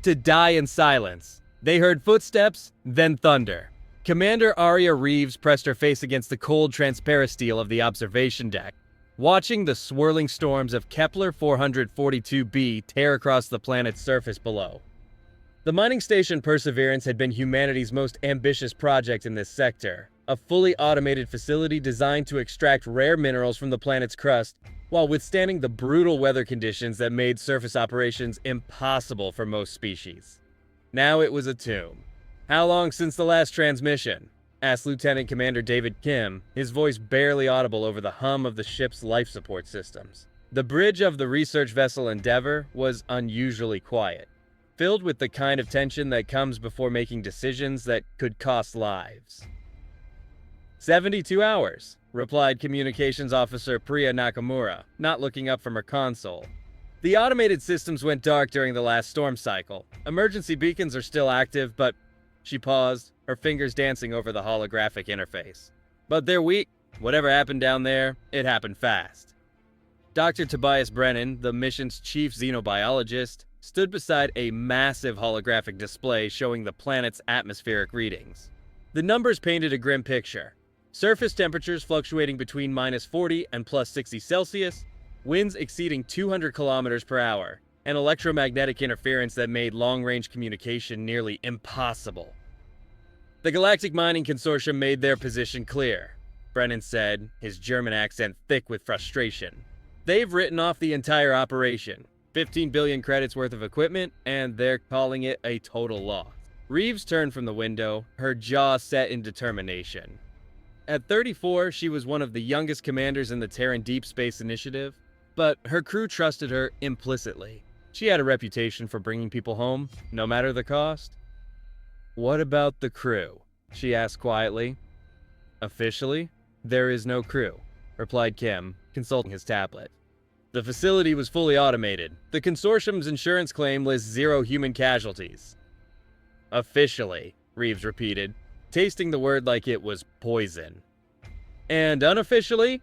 to die in silence. They heard footsteps, then thunder. Commander Arya Reeves pressed her face against the cold, transparent steel of the observation deck, watching the swirling storms of Kepler 442b tear across the planet's surface below. The mining station Perseverance had been humanity's most ambitious project in this sector, a fully automated facility designed to extract rare minerals from the planet's crust while withstanding the brutal weather conditions that made surface operations impossible for most species. Now it was a tomb. "How long since the last transmission?" asked Lieutenant Commander David Kim, his voice barely audible over the hum of the ship's life support systems. The bridge of the research vessel Endeavour was unusually quiet, filled with the kind of tension that comes before making decisions that could cost lives. 72 hours, replied Communications Officer Priya Nakamura, not looking up from her console. The automated systems went dark during the last storm cycle. Emergency beacons are still active, but... She paused, her fingers dancing over the holographic interface. But they're weak. Whatever happened down there, it happened fast. Dr. Tobias Brennan, the mission's chief xenobiologist, stood beside a massive holographic display showing the planet's atmospheric readings. The numbers painted a grim picture. Surface temperatures fluctuating between -40 and +60 Celsius, winds exceeding 200 kilometers per hour, and electromagnetic interference that made long-range communication nearly impossible. The Galactic Mining Consortium made their position clear, Brennan said, his German accent thick with frustration. They've written off the entire operation, 15 billion credits worth of equipment, and they're calling it a total loss. Reeves turned from the window, her jaw set in determination. At 34, she was one of the youngest commanders in the Terran Deep Space Initiative, but her crew trusted her implicitly. She had a reputation for bringing people home, no matter the cost. "What about the crew?" she asked quietly. "Officially, there is no crew," replied Kim, consulting his tablet. "The facility was fully automated. The consortium's insurance claim lists 0 human casualties." "Officially," Reeves repeated, tasting the word like it was poison. "And unofficially?"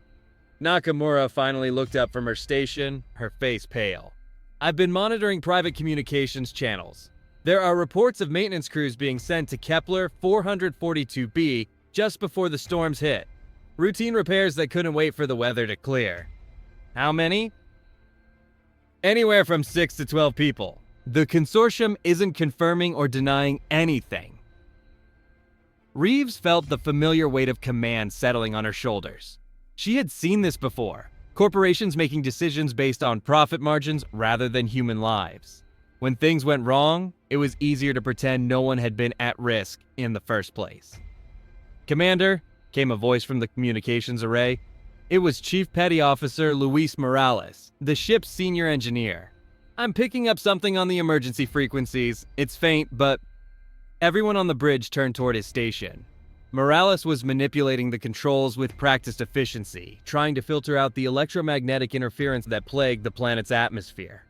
Nakamura finally looked up from her station, her face pale. "I've been monitoring private communications channels. There are reports of maintenance crews being sent to Kepler 442b just before the storms hit. Routine repairs that couldn't wait for the weather to clear." "How many?" "Anywhere from 6 to 12 people. The consortium isn't confirming or denying anything." Reeves felt the familiar weight of command settling on her shoulders. She had seen this before. Corporations making decisions based on profit margins rather than human lives. When things went wrong, it was easier to pretend no one had been at risk in the first place. "Commander," came a voice from the communications array. It was Chief Petty Officer Luis Morales, the ship's senior engineer. "I'm picking up something on the emergency frequencies. It's faint, but..." Everyone on the bridge turned toward his station. Morales was manipulating the controls with practiced efficiency, trying to filter out the electromagnetic interference that plagued the planet's atmosphere.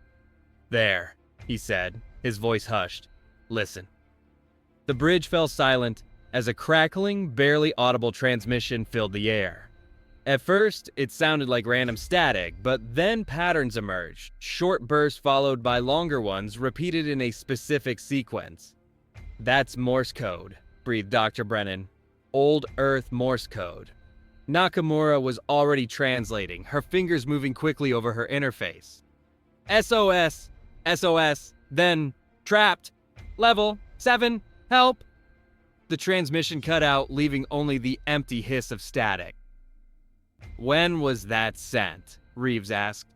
"There," he said, his voice hushed. "Listen." The bridge fell silent as a crackling, barely audible transmission filled the air. At first, it sounded like random static, but then patterns emerged, short bursts followed by longer ones repeated in a specific sequence. "That's Morse code," breathed Dr. Brennan. "Old Earth Morse code." Nakamura was already translating, her fingers moving quickly over her interface. "SOS, SOS, then trapped, level 7, help." The transmission cut out, leaving only the empty hiss of static. "When was that sent?" Reeves asked.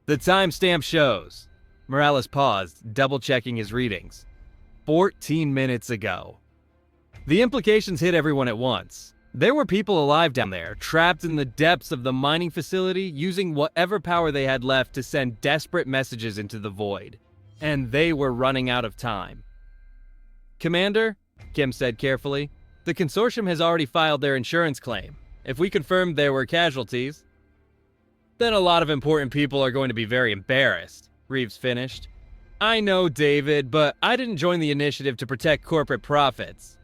"The timestamp shows." Morales paused, double-checking his readings. 14 minutes ago. The implications hit everyone at once. There were people alive down there, trapped in the depths of the mining facility, using whatever power they had left to send desperate messages into the void. And they were running out of time. "Commander," Kim said carefully, "the consortium has already filed their insurance claim. If we confirmed there were casualties, then a lot of important people are going to be very embarrassed," Reeves finished. "I know, David, but I didn't join the initiative to protect corporate profits."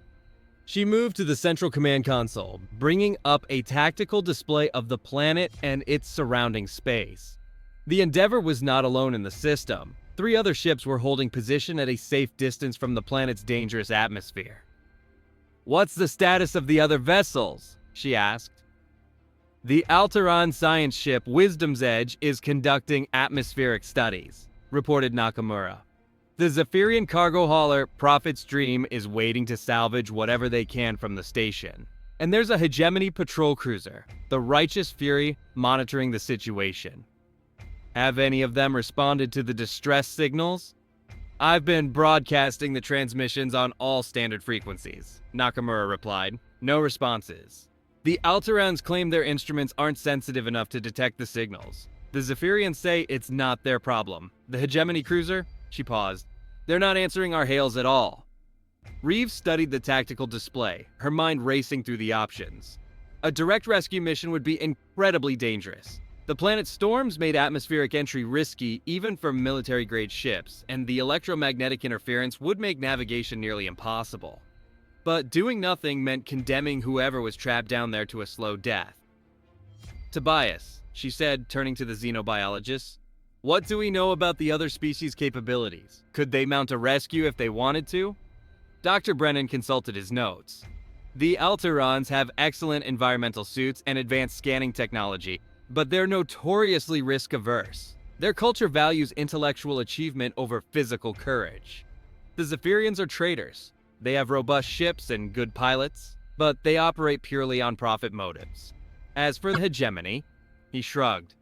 She moved to the central command console, bringing up a tactical display of the planet and its surrounding space. The Endeavour was not alone in the system. 3 other ships were holding position at a safe distance from the planet's dangerous atmosphere. "What's the status of the other vessels?" she asked. "The Alteran science ship Wisdom's Edge is conducting atmospheric studies," reported Nakamura. "The Zephyrian cargo hauler Prophet's Dream is waiting to salvage whatever they can from the station. And there's a Hegemony patrol cruiser, the Righteous Fury, monitoring the situation. Have any of them responded to the distress signals?" "I've been broadcasting the transmissions on all standard frequencies," Nakamura replied. "No responses. The Alterans claim their instruments aren't sensitive enough to detect the signals. The Zephyrians say it's not their problem. The Hegemony cruiser?" She paused. "They're not answering our hails at all." Reeves studied the tactical display, her mind racing through the options. A direct rescue mission would be incredibly dangerous. The planet's storms made atmospheric entry risky even for military-grade ships, and the electromagnetic interference would make navigation nearly impossible. But doing nothing meant condemning whoever was trapped down there to a slow death. "Tobias," she said, turning to the xenobiologist, "what do we know about the other species' capabilities? Could they mount a rescue if they wanted to?" Dr. Brennan consulted his notes. "The Alterans have excellent environmental suits and advanced scanning technology, but they're notoriously risk-averse. Their culture values intellectual achievement over physical courage. The Zephyrians are traitors. They have robust ships and good pilots, but they operate purely on profit motives. As for the Hegemony," he shrugged,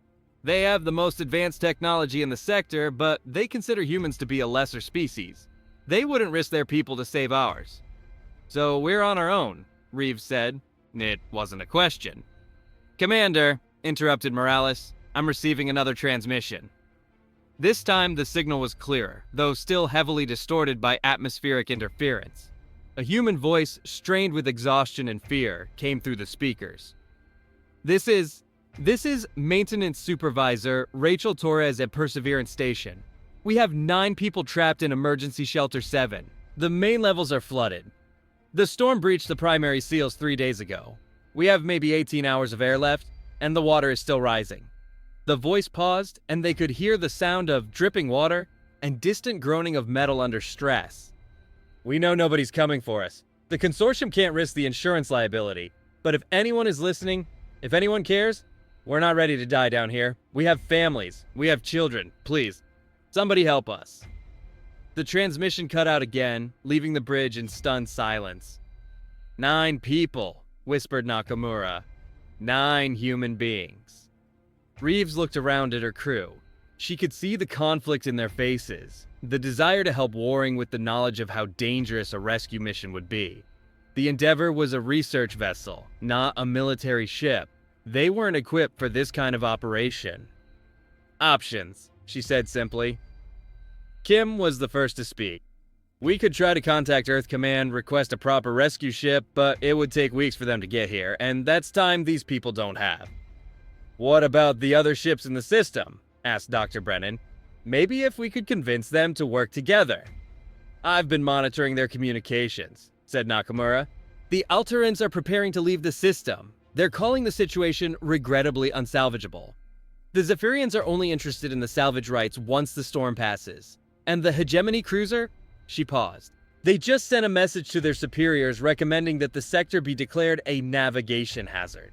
"they have the most advanced technology in the sector, but they consider humans to be a lesser species. They wouldn't risk their people to save ours." "So we're on our own," Reeves said. It wasn't a question. "Commander," interrupted Morales, "I'm receiving another transmission." This time, the signal was clearer, though still heavily distorted by atmospheric interference. A human voice, strained with exhaustion and fear, came through the speakers. This is Maintenance Supervisor Rachel Torres at Perseverance Station. We have 9 people trapped in Emergency Shelter 7. The main levels are flooded. The storm breached the primary seals 3 days ago. We have maybe 18 hours of air left, and the water is still rising." The voice paused, and they could hear the sound of dripping water and distant groaning of metal under stress. "We know nobody's coming for us. The consortium can't risk the insurance liability, but if anyone is listening, if anyone cares, we're not ready to die down here. We have families. We have children. Please, somebody help us." The transmission cut out again, leaving the bridge in stunned silence. 9 people, whispered Nakamura. 9 human beings. Reeves looked around at her crew. She could see the conflict in their faces, the desire to help warring with the knowledge of how dangerous a rescue mission would be. The Endeavor was a research vessel, not a military ship. They weren't equipped for this kind of operation. "Options," she said simply. Kim was the first to speak. "We could try to contact Earth Command, request a proper rescue ship, but it would take weeks for them to get here, and that's time these people don't have." "What about the other ships in the system?" asked Dr. Brennan. "Maybe if we could convince them to work together." "I've been monitoring their communications," said Nakamura. "The Alterans are preparing to leave the system. They're calling the situation regrettably unsalvageable. The Zephyrians are only interested in the salvage rights once the storm passes. And the Hegemony cruiser?" She paused. "They just sent a message to their superiors recommending that the sector be declared a navigation hazard."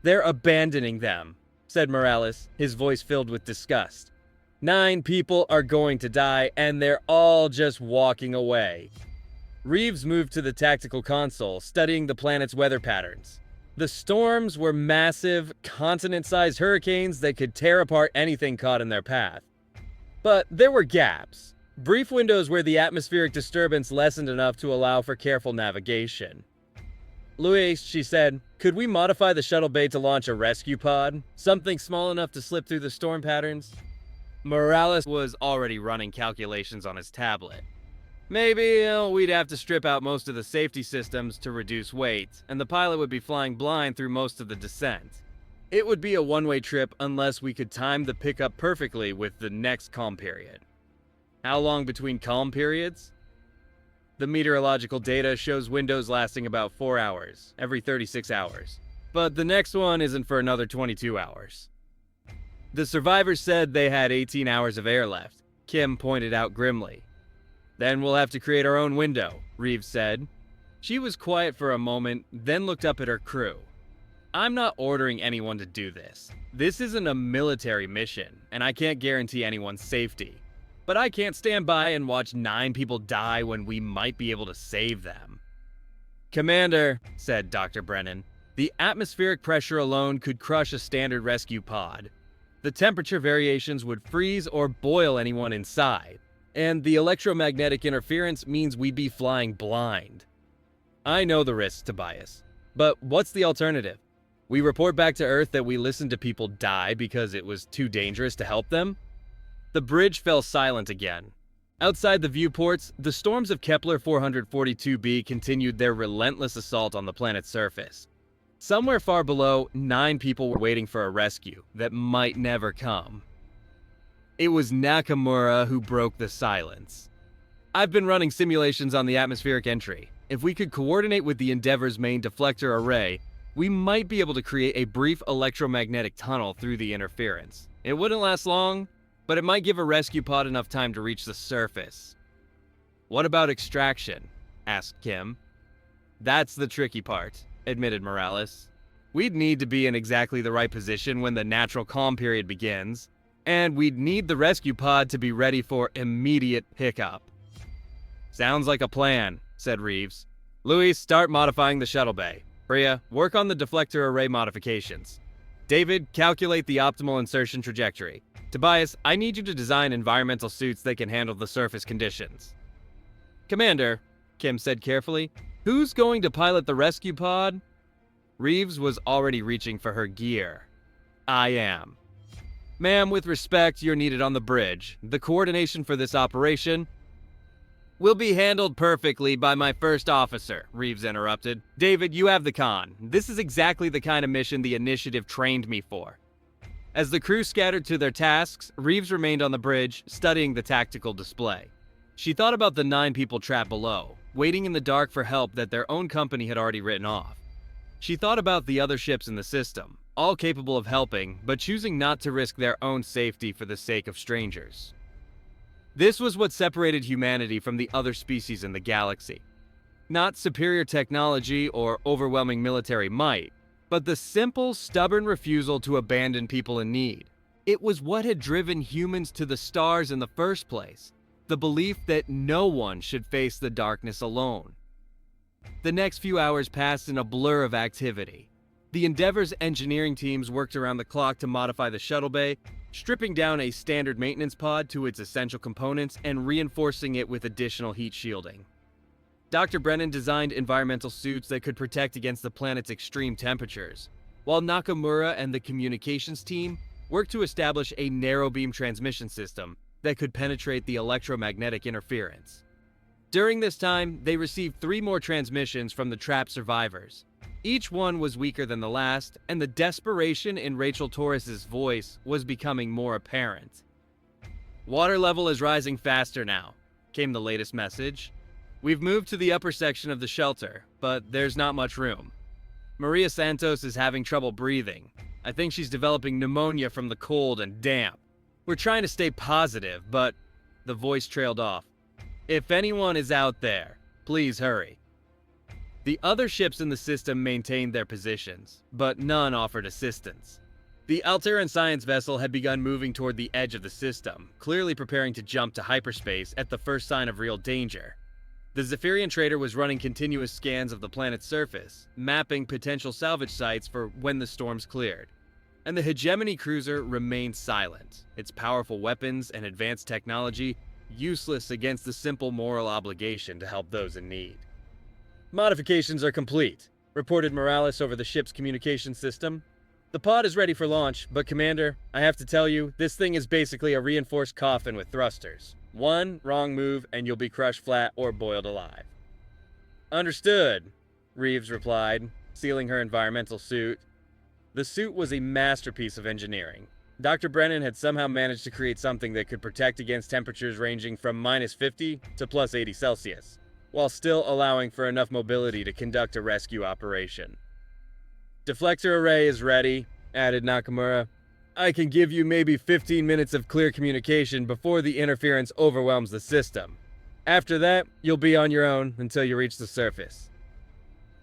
"They're abandoning them," said Morales, his voice filled with disgust. 9 people are going to die, and they're all just walking away." Reeves moved to the tactical console, studying the planet's weather patterns. The storms were massive, continent-sized hurricanes that could tear apart anything caught in their path. But there were gaps, brief windows where the atmospheric disturbance lessened enough to allow for careful navigation. "Luis," she said, "could we modify the shuttle bay to launch a rescue pod? Something small enough to slip through the storm patterns?" Morales was already running calculations on his tablet. "Maybe we'd have to strip out most of the safety systems to reduce weight, and the pilot would be flying blind through most of the descent. It would be a one-way trip unless we could time the pickup perfectly with the next calm period." "How long between calm periods?" "The meteorological data shows windows lasting about 4 hours, every 36 hours. But the next one isn't for another 22 hours. The survivors said they had 18 hours of air left. Kim pointed out grimly. Then we'll have to create our own window, Reeves said. She was quiet for a moment, then looked up at her crew. I'm not ordering anyone to do this. This isn't a military mission, and I can't guarantee anyone's safety. But I can't stand by and watch 9 people die when we might be able to save them. Commander, said Dr. Brennan, the atmospheric pressure alone could crush a standard rescue pod. The temperature variations would freeze or boil anyone inside, and the electromagnetic interference means we'd be flying blind. I know the risks, Tobias, but what's the alternative? We report back to Earth that we listened to people die because it was too dangerous to help them? The bridge fell silent again. Outside the viewports, the storms of Kepler 442b continued their relentless assault on the planet's surface. Somewhere far below, 9 people were waiting for a rescue that might never come. It was Nakamura who broke the silence. I've been running simulations on the atmospheric entry. If we could coordinate with the Endeavor's main deflector array, we might be able to create a brief electromagnetic tunnel through the interference. It wouldn't last long, but it might give a rescue pod enough time to reach the surface. What about extraction? Asked Kim. That's the tricky part, admitted Morales. We'd need to be in exactly the right position when the natural calm period begins, and we'd need the rescue pod to be ready for immediate pickup. Sounds like a plan, said Reeves. Louis, start modifying the shuttle bay. Priya, work on the deflector array modifications. David, calculate the optimal insertion trajectory. Tobias, I need you to design environmental suits that can handle the surface conditions. Commander, Kim said carefully, who's going to pilot the rescue pod? Reeves was already reaching for her gear. I am. Ma'am, with respect, you're needed on the bridge. The coordination for this operation will be handled perfectly by my first officer, Reeves interrupted. David, you have the con. This is exactly the kind of mission the initiative trained me for. As the crew scattered to their tasks, Reeves remained on the bridge, studying the tactical display. She thought about the 9 people trapped below, waiting in the dark for help that their own company had already written off. She thought about the other ships in the system, all capable of helping, but choosing not to risk their own safety for the sake of strangers. This was what separated humanity from the other species in the galaxy. Not superior technology or overwhelming military might, but the simple, stubborn refusal to abandon people in need. It was what had driven humans to the stars in the first place, the belief that no one should face the darkness alone. The next few hours passed in a blur of activity. The Endeavor's engineering teams worked around the clock to modify the shuttle bay, stripping down a standard maintenance pod to its essential components and reinforcing it with additional heat shielding. Dr. Brennan designed environmental suits that could protect against the planet's extreme temperatures, while Nakamura and the communications team worked to establish a narrow-beam transmission system that could penetrate the electromagnetic interference. During this time, they received 3 more transmissions from the trapped survivors. Each one was weaker than the last, and the desperation in Rachel Torres's voice was becoming more apparent. Water level is rising faster now, came the latest message. We've moved to the upper section of the shelter, but there's not much room. Maria Santos is having trouble breathing. I think she's developing pneumonia from the cold and damp. We're trying to stay positive, but the voice trailed off. If anyone is out there, please hurry. The other ships in the system maintained their positions, but none offered assistance. The Altaran science vessel had begun moving toward the edge of the system, clearly preparing to jump to hyperspace at the first sign of real danger. The Zephyrian trader was running continuous scans of the planet's surface, mapping potential salvage sites for when the storms cleared. And the Hegemony cruiser remained silent, its powerful weapons and advanced technology useless against the simple moral obligation to help those in need. Modifications are complete, reported Morales over the ship's communication system. The pod is ready for launch, but Commander, I have to tell you, this thing is basically a reinforced coffin with thrusters. One wrong move and you'll be crushed flat or boiled alive. Understood, Reeves replied, sealing her environmental suit. The suit was a masterpiece of engineering. Dr. Brennan had somehow managed to create something that could protect against temperatures ranging from -50 to +80 Celsius, while still allowing for enough mobility to conduct a rescue operation. Deflector array is ready, added Nakamura. I can give you maybe 15 minutes of clear communication before the interference overwhelms the system. After that, you'll be on your own until you reach the surface.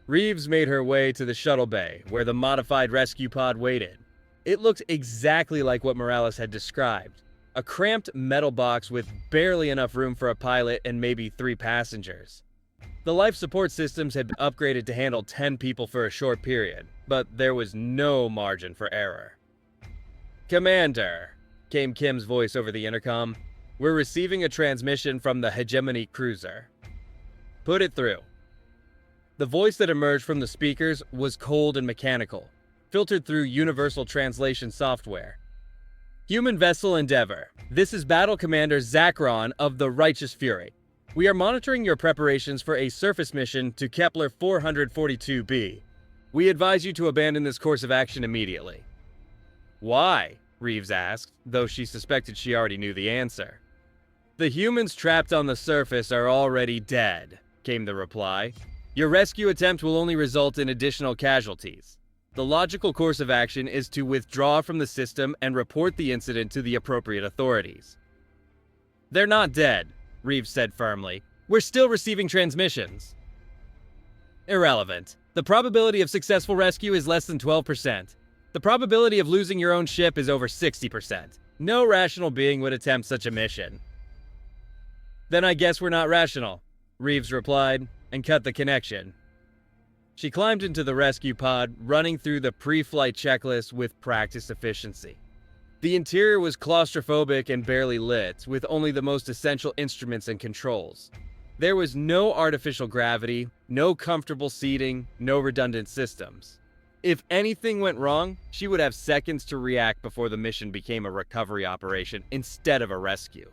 Reeves made her way to the shuttle bay, where the modified rescue pod waited. It looked exactly like what Morales had described. A cramped metal box with barely enough room for a pilot and maybe 3 passengers. The life support systems had been upgraded to handle 10 people for a short period, but there was no margin for error. "Commander," came Kim's voice over the intercom, "we're receiving a transmission from the Hegemony cruiser. Put it through." The voice that emerged from the speakers was cold and mechanical, filtered through universal translation software. "Human vessel Endeavor, this is Battle Commander Zachron of the Righteous Fury. We are monitoring your preparations for a surface mission to Kepler 442b. We advise you to abandon this course of action immediately." "Why?" Reeves asked, though she suspected she already knew the answer. "The humans trapped on the surface are already dead," came the reply. "Your rescue attempt will only result in additional casualties. The logical course of action is to withdraw from the system and report the incident to the appropriate authorities." "They're not dead," Reeves said firmly. "We're still receiving transmissions." "Irrelevant. The probability of successful rescue is less than 12%. The probability of losing your own ship is over 60%. No rational being would attempt such a mission." "Then I guess we're not rational," Reeves replied, and cut the connection. She climbed into the rescue pod, running through the pre-flight checklist with practiced efficiency. The interior was claustrophobic and barely lit, with only the most essential instruments and controls. There was no artificial gravity, no comfortable seating, no redundant systems. If anything went wrong, she would have seconds to react before the mission became a recovery operation instead of a rescue.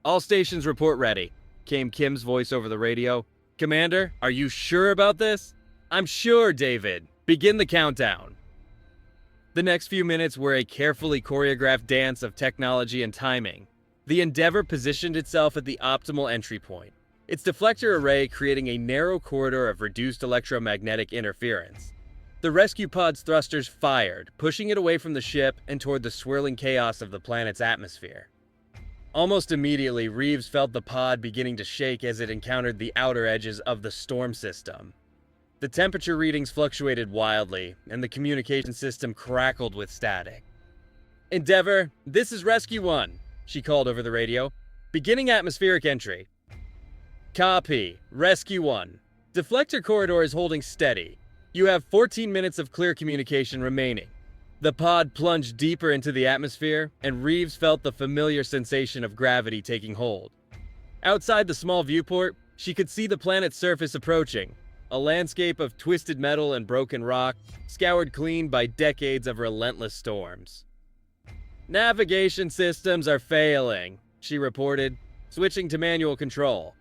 "All stations report ready," came Kim's voice over the radio. "Commander, are you sure about this?" "I'm sure, David. Begin the countdown." The next few minutes were a carefully choreographed dance of technology and timing. The Endeavor positioned itself at the optimal entry point, its deflector array creating a narrow corridor of reduced electromagnetic interference. The rescue pod's thrusters fired, pushing it away from the ship and toward the swirling chaos of the planet's atmosphere. Almost immediately, Reeves felt the pod beginning to shake as it encountered the outer edges of the storm system. The temperature readings fluctuated wildly, and the communication system crackled with static. "Endeavor, this is Rescue 1, she called over the radio. "Beginning atmospheric entry." "Copy. Rescue 1. Deflector corridor is holding steady. You have 14 minutes of clear communication remaining." The pod plunged deeper into the atmosphere, and Reeves felt the familiar sensation of gravity taking hold. Outside the small viewport, she could see the planet's surface approaching, a landscape of twisted metal and broken rock, scoured clean by decades of relentless storms. "Navigation systems are failing," she reported, switching to manual control.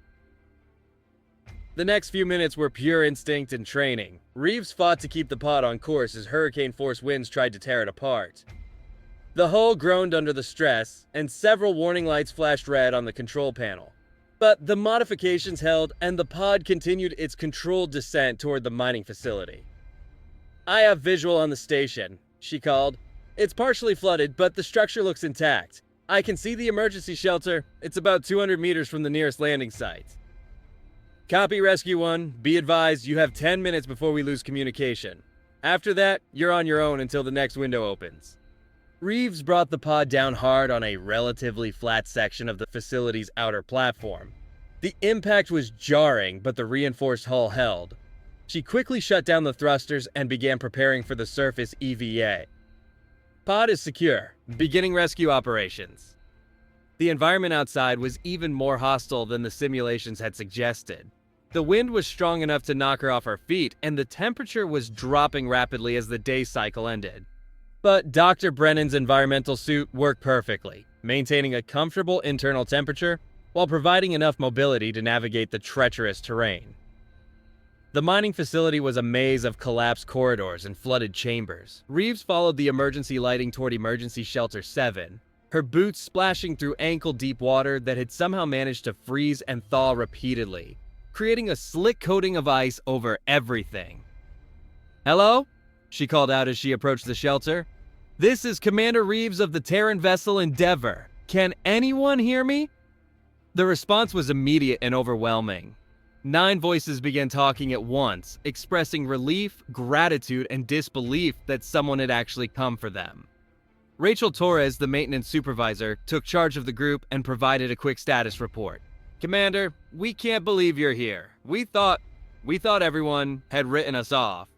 The next few minutes were pure instinct and training. Reeves fought to keep the pod on course as hurricane-force winds tried to tear it apart. The hull groaned under the stress, and several warning lights flashed red on the control panel. But the modifications held, and the pod continued its controlled descent toward the mining facility. "I have visual on the station," she called. "It's partially flooded, but the structure looks intact. I can see the emergency shelter. It's about 200 meters from the nearest landing site." "Copy, Rescue 1. Be advised, you have 10 minutes before we lose communication. After that, you're on your own until the next window opens." Reeves brought the pod down hard on a relatively flat section of the facility's outer platform. The impact was jarring, but the reinforced hull held. She quickly shut down the thrusters and began preparing for the surface EVA. "Pod is secure. Beginning rescue operations." The environment outside was even more hostile than the simulations had suggested. The wind was strong enough to knock her off her feet, and the temperature was dropping rapidly as the day cycle ended. But Dr. Brennan's environmental suit worked perfectly, maintaining a comfortable internal temperature while providing enough mobility to navigate the treacherous terrain. The mining facility was a maze of collapsed corridors and flooded chambers. Reeves followed the emergency lighting toward Emergency Shelter 7, her boots splashing through ankle-deep water that had somehow managed to freeze and thaw repeatedly, creating a slick coating of ice over everything. "Hello?" she called out as she approached the shelter. This is Commander Reeves of the Terran vessel Endeavor. Can anyone hear me? The response was immediate and overwhelming. 9 voices began talking at once, expressing relief, gratitude, and disbelief that someone had actually come for them. Rachel Torres, the maintenance supervisor, took charge of the group and provided a quick status report. Commander, we can't believe you're here. We thought everyone had written us off.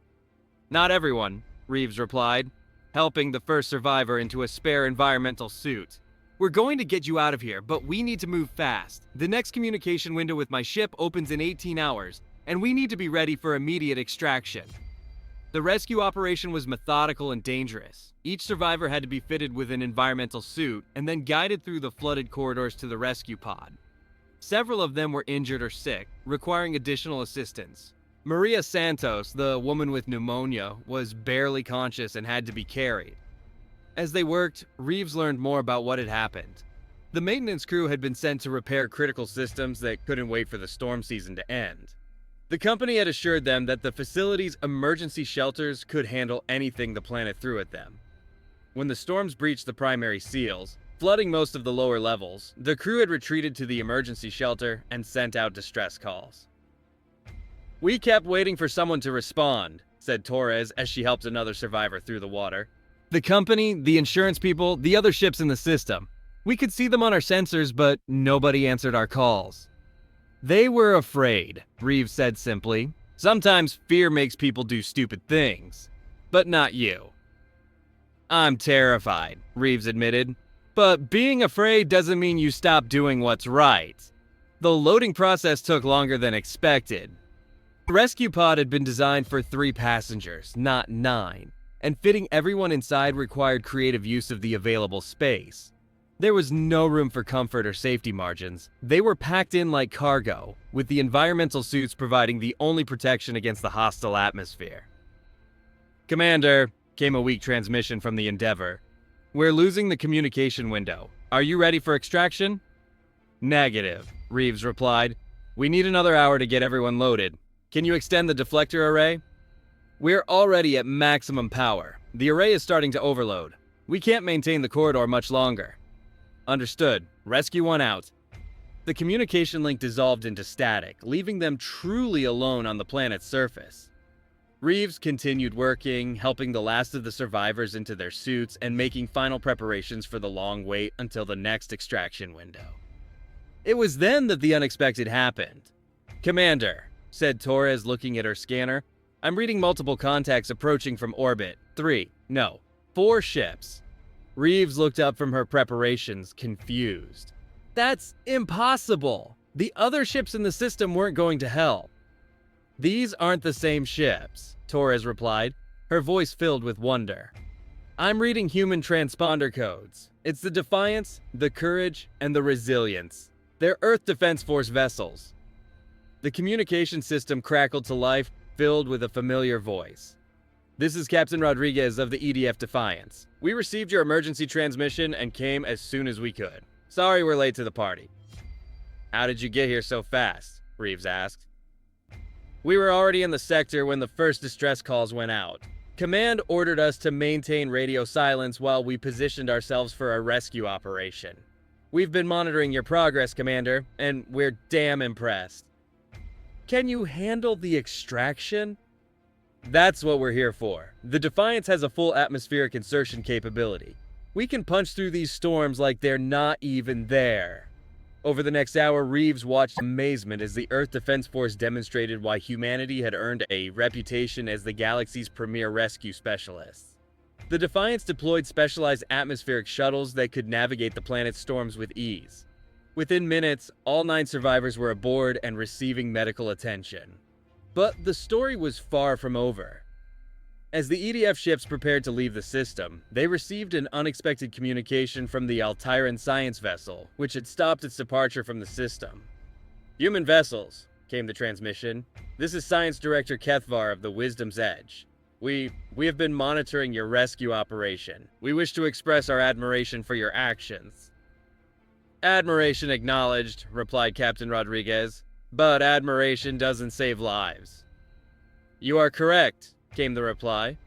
Not everyone, Reeves replied, helping the first survivor into a spare environmental suit. We're going to get you out of here, but we need to move fast. The next communication window with my ship opens in 18 hours, and we need to be ready for immediate extraction. The rescue operation was methodical and dangerous. Each survivor had to be fitted with an environmental suit and then guided through the flooded corridors to the rescue pod. Several of them were injured or sick, requiring additional assistance. Maria Santos, the woman with pneumonia, was barely conscious and had to be carried. As they worked, Reeves learned more about what had happened. The maintenance crew had been sent to repair critical systems that couldn't wait for the storm season to end. The company had assured them that the facility's emergency shelters could handle anything the planet threw at them. When the storms breached the primary seals, flooding most of the lower levels, the crew had retreated to the emergency shelter and sent out distress calls. We kept waiting for someone to respond, said Torres as she helped another survivor through the water. The company, the insurance people, the other ships in the system. We could see them on our sensors, but nobody answered our calls. They were afraid, Reeves said simply. Sometimes fear makes people do stupid things. But not you. I'm terrified, Reeves admitted. But being afraid doesn't mean you stop doing what's right. The loading process took longer than expected. The rescue pod had been designed for 3 passengers, not 9, and fitting everyone inside required creative use of the available space. There was no room for comfort or safety margins. They were packed in like cargo, with the environmental suits providing the only protection against the hostile atmosphere. Commander, came a weak transmission from the Endeavor. We're losing the communication window. Are you ready for extraction? Negative, Reeves replied. We need another hour to get everyone loaded. Can you extend the deflector array? We're already at maximum power. The array is starting to overload. We can't maintain the corridor much longer. Understood. Rescue 1 out. The communication link dissolved into static, leaving them truly alone on the planet's surface. Reeves continued working, helping the last of the survivors into their suits and making final preparations for the long wait until the next extraction window. It was then that the unexpected happened. Commander, said Torres looking at her scanner, I'm reading multiple contacts approaching from orbit. 4 ships. Reeves looked up from her preparations, confused. That's impossible! The other ships in the system weren't going to help. These aren't the same ships, Torres replied, her voice filled with wonder. I'm reading human transponder codes. It's the Defiance, the Courage, and the Resilience. They're Earth Defense Force vessels. The communication system crackled to life, filled with a familiar voice. This is Captain Rodriguez of the EDF Defiance. We received your emergency transmission and came as soon as we could. Sorry we're late to the party. How did you get here so fast? Reeves asked. We were already in the sector when the first distress calls went out. Command ordered us to maintain radio silence while we positioned ourselves for a rescue operation. We've been monitoring your progress, Commander, and we're damn impressed. Can you handle the extraction? That's what we're here for. The Defiance has a full atmospheric insertion capability. We can punch through these storms like they're not even there. Over the next hour, Reeves watched amazement as the Earth Defense Force demonstrated why humanity had earned a reputation as the galaxy's premier rescue specialists. The Defiance deployed specialized atmospheric shuttles that could navigate the planet's storms with ease. Within minutes, all 9 survivors were aboard and receiving medical attention. But the story was far from over. As the EDF ships prepared to leave the system, they received an unexpected communication from the Altiran science vessel, which had stopped its departure from the system. Human vessels, came the transmission. This is Science Director Kethvar of the Wisdom's Edge. We have been monitoring your rescue operation. We wish to express our admiration for your actions. Admiration acknowledged, replied Captain Rodriguez. But admiration doesn't save lives. You are correct, came the reply.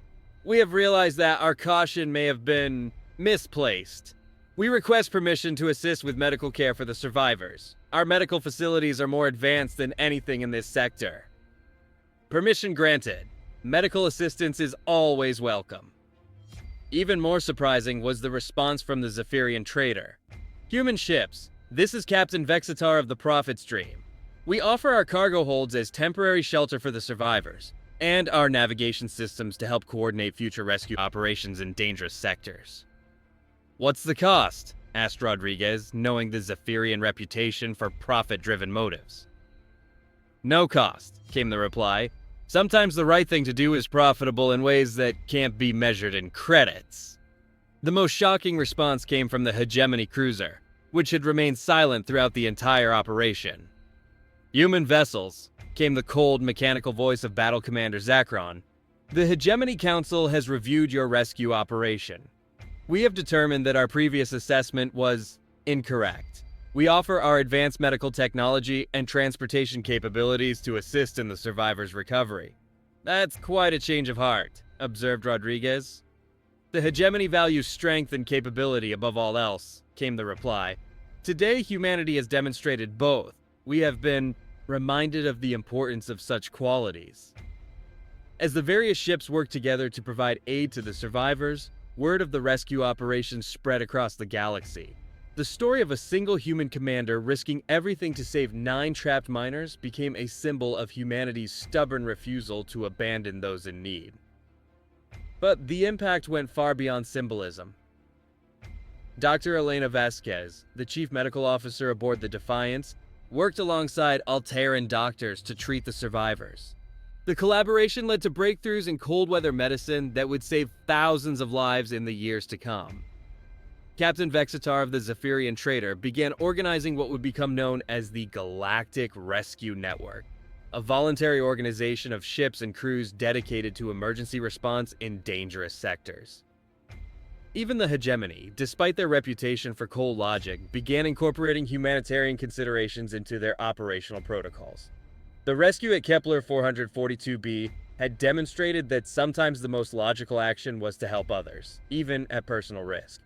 We have realized that our caution may have been misplaced. We request permission to assist with medical care for the survivors. Our medical facilities are more advanced than anything in this sector. Permission granted. Medical assistance is always welcome. Even more surprising was the response from the Zephyrian trader. Human ships, this is Captain Vexitar of the Prophet's Dream. We offer our cargo holds as temporary shelter for the survivors, and our navigation systems to help coordinate future rescue operations in dangerous sectors. What's the cost? Asked Rodriguez, knowing the Zephyrian reputation for profit-driven motives. No cost, came the reply. Sometimes the right thing to do is profitable in ways that can't be measured in credits. The most shocking response came from the Hegemony cruiser, which had remained silent throughout the entire operation. Human vessels, came the cold, mechanical voice of Battle Commander Zakron. The Hegemony Council has reviewed your rescue operation. We have determined that our previous assessment was incorrect. We offer our advanced medical technology and transportation capabilities to assist in the survivors' recovery. That's quite a change of heart, observed Rodriguez. The Hegemony values strength and capability above all else, came the reply. Today, humanity has demonstrated both. We have been reminded of the importance of such qualities. As the various ships worked together to provide aid to the survivors, word of the rescue operation spread across the galaxy. The story of a single human commander risking everything to save 9 trapped miners became a symbol of humanity's stubborn refusal to abandon those in need. But the impact went far beyond symbolism. Dr. Elena Vasquez, the chief medical officer aboard the Defiance, worked alongside Alteran doctors to treat the survivors. The collaboration led to breakthroughs in cold weather medicine that would save thousands of lives in the years to come. Captain Vexitar of the Zephyrian trader began organizing what would become known as the Galactic Rescue Network, a voluntary organization of ships and crews dedicated to emergency response in dangerous sectors. Even the Hegemony, despite their reputation for cold logic, began incorporating humanitarian considerations into their operational protocols. The rescue at Kepler 442b had demonstrated that sometimes the most logical action was to help others, even at personal risk.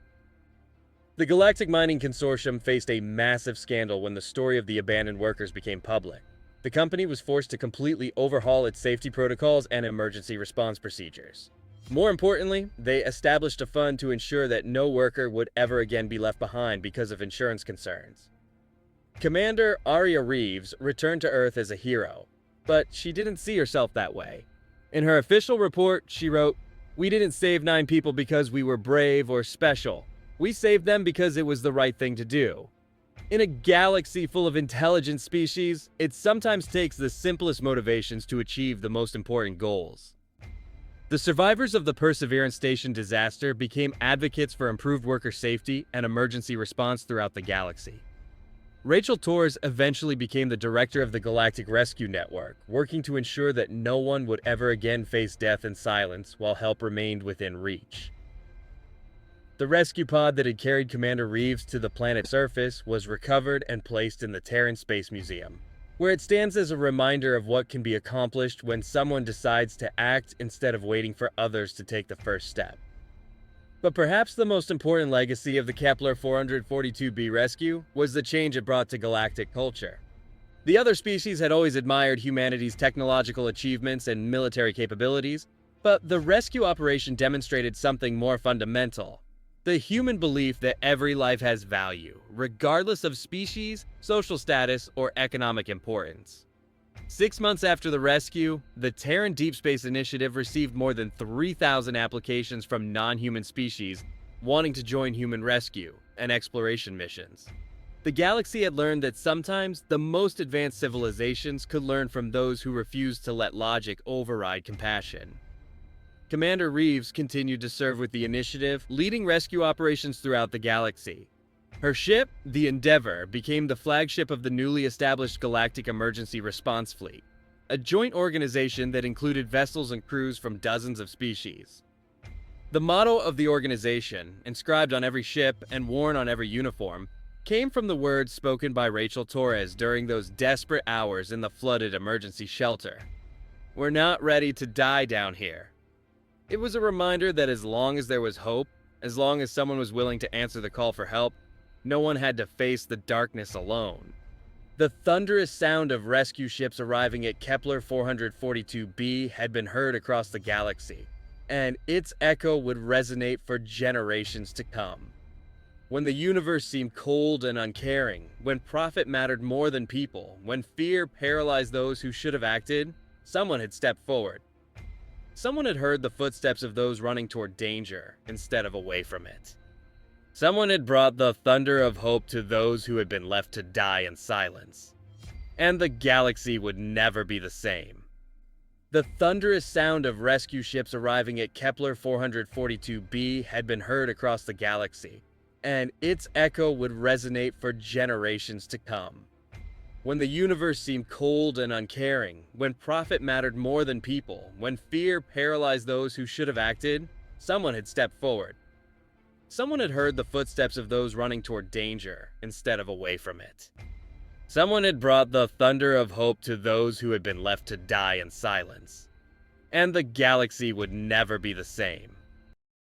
The Galactic Mining Consortium faced a massive scandal when the story of the abandoned workers became public. The company was forced to completely overhaul its safety protocols and emergency response procedures. More importantly, they established a fund to ensure that no worker would ever again be left behind because of insurance concerns. Commander Aria Reeves returned to Earth as a hero, but she didn't see herself that way. In her official report, she wrote, "We didn't save 9 people because we were brave or special. We saved them because it was the right thing to do." In a galaxy full of intelligent species, it sometimes takes the simplest motivations to achieve the most important goals. The survivors of the Perseverance Station disaster became advocates for improved worker safety and emergency response throughout the galaxy. Rachel Torres eventually became the director of the Galactic Rescue Network, working to ensure that no one would ever again face death in silence while help remained within reach. The rescue pod that had carried Commander Reeves to the planet's surface was recovered and placed in the Terran Space Museum, where it stands as a reminder of what can be accomplished when someone decides to act instead of waiting for others to take the first step. But perhaps the most important legacy of the Kepler 442b rescue was the change it brought to galactic culture. The other species had always admired humanity's technological achievements and military capabilities, but the rescue operation demonstrated something more fundamental: the human belief that every life has value, regardless of species, social status, or economic importance. 6 months after the rescue, the Terran Deep Space Initiative received more than 3,000 applications from non-human species wanting to join human rescue and exploration missions. The galaxy had learned that sometimes the most advanced civilizations could learn from those who refused to let logic override compassion. Commander Reeves continued to serve with the initiative, leading rescue operations throughout the galaxy. Her ship, the Endeavour, became the flagship of the newly established Galactic Emergency Response Fleet, a joint organization that included vessels and crews from dozens of species. The motto of the organization, inscribed on every ship and worn on every uniform, came from the words spoken by Rachel Torres during those desperate hours in the flooded emergency shelter. "We're not ready to die down here." It was a reminder that as long as there was hope, as long as someone was willing to answer the call for help, no one had to face the darkness alone. The thunderous sound of rescue ships arriving at Kepler 442b had been heard across the galaxy, and its echo would resonate for generations to come. When the universe seemed cold and uncaring, when profit mattered more than people, when fear paralyzed those who should have acted, someone had stepped forward. Someone had heard the footsteps of those running toward danger instead of away from it. Someone had brought the thunder of hope to those who had been left to die in silence. And the galaxy would never be the same. The thunderous sound of rescue ships arriving at Kepler 442b had been heard across the galaxy, and its echo would resonate for generations to come. When the universe seemed cold and uncaring, when profit mattered more than people, when fear paralyzed those who should have acted, someone had stepped forward. Someone had heard the footsteps of those running toward danger instead of away from it. Someone had brought the thunder of hope to those who had been left to die in silence. And the galaxy would never be the same.